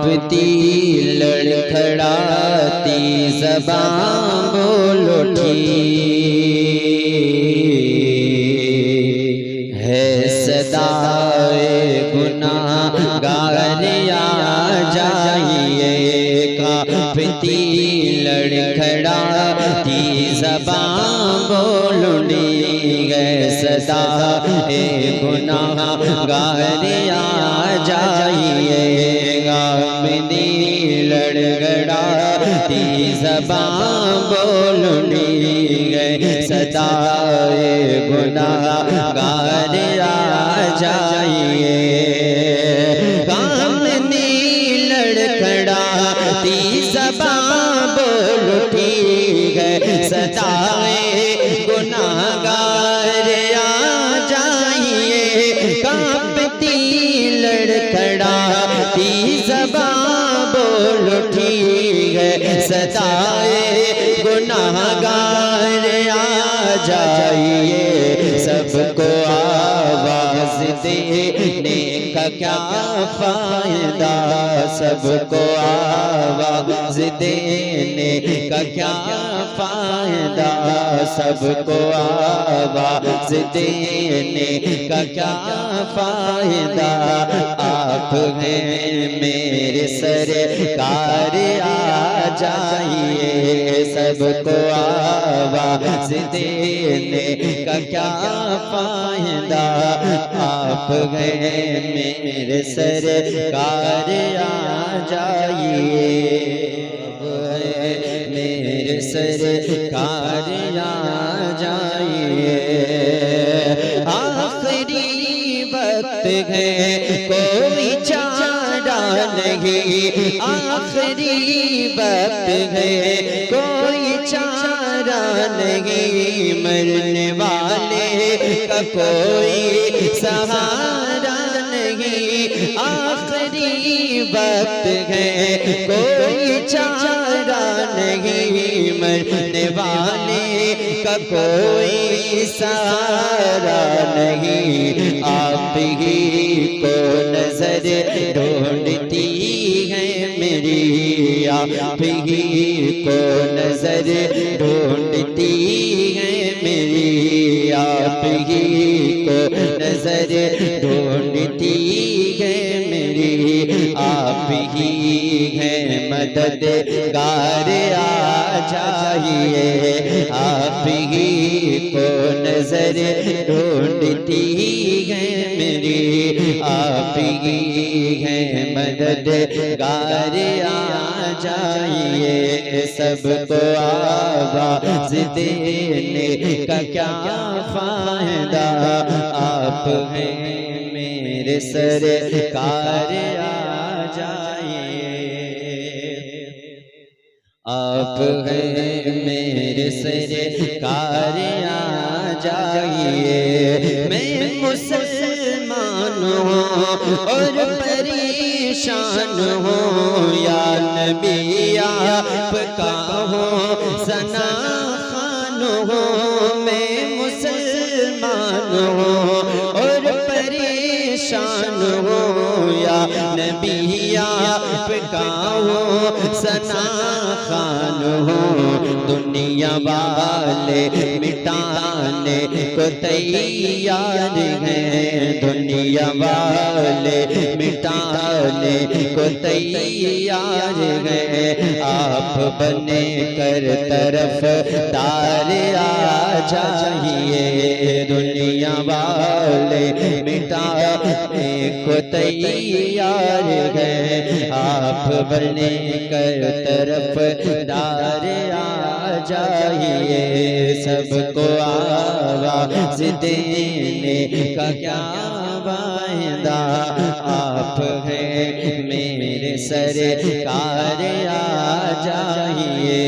کانپتی لڑکھڑاتی زبان بول اٹھی ہے صدائے گناہگار آ جائیے کانپتی لڑکھڑاتی زبان بول اٹھی ہے صدائے گناہگار آ جائیے کانپتی لڑکھڑاتی زبان بول اٹھی ہے صدائے گناہگار آ جائیے کانپتی لڑکھڑاتی زبان بول اٹھی ہے صدائے گناہگار آ جائیے کانپتی لڑکھڑاتی زبان بول اٹھی ہے صدائے گناہگار آ جائیے سب کو آواز دینے کا کیا فائدہ سب کو آواز دینے کا کیا فائدہ سب کو آواز دینے کا کیا فائدہ آپ ہیں میرے سرکار آ جائیے سب کو آواز دینے کا کیا فائدہ آپ ہیں میرے سرکار آ جائیے میرے سرکار آ جائیے آخری وقت ہے کوئی چارہ نہیں آخری وقت ہے کوئی چارہ نہیں مرنے والے کا کوئی سہارا نہیں آخری وقت ہے کوئی چارہ نہیں مرنے والے کا کوئی سہارا نہیں آپ ہی کو نظر ڈھونڈتی ہے میری آپ ہی کو نظر ڈھونڈتی ہے میری آپ ہی کو نظر ڈھونڈتی ہے میری آپ ہی ہے مددگار آ جائیے آپ ہی کو نظر ڈھونڈتی ہے میری آپ ہی ہے مددگار آ جائیے سب کو آواز دینے کا کیا فائدہ آپ ہیں میرے سرکار آ جائیے آپ ہیں میرے سرکار آ جائیے میں مسلمان ہوں اور پریشان ہوں یا نبی آپ کا ہوں ثنا خوان ہوں میں مسلمان ہوں اور پریشان ہوں یا نبی آپ کا ہوں ثنا خوان ہوں دنیا والے مٹانے کو تیار ہیں دنیا والے مٹانے کو تیار ہیں آپ بنے کر طرف دار آ جائیے دنیا والے مٹانے کو تیار ہیں آپ بنے کر طرف دار آ جائیے سب کو آواز دینے کا کیا وعدہ آپ ہیں میرے سرکار آ جائیے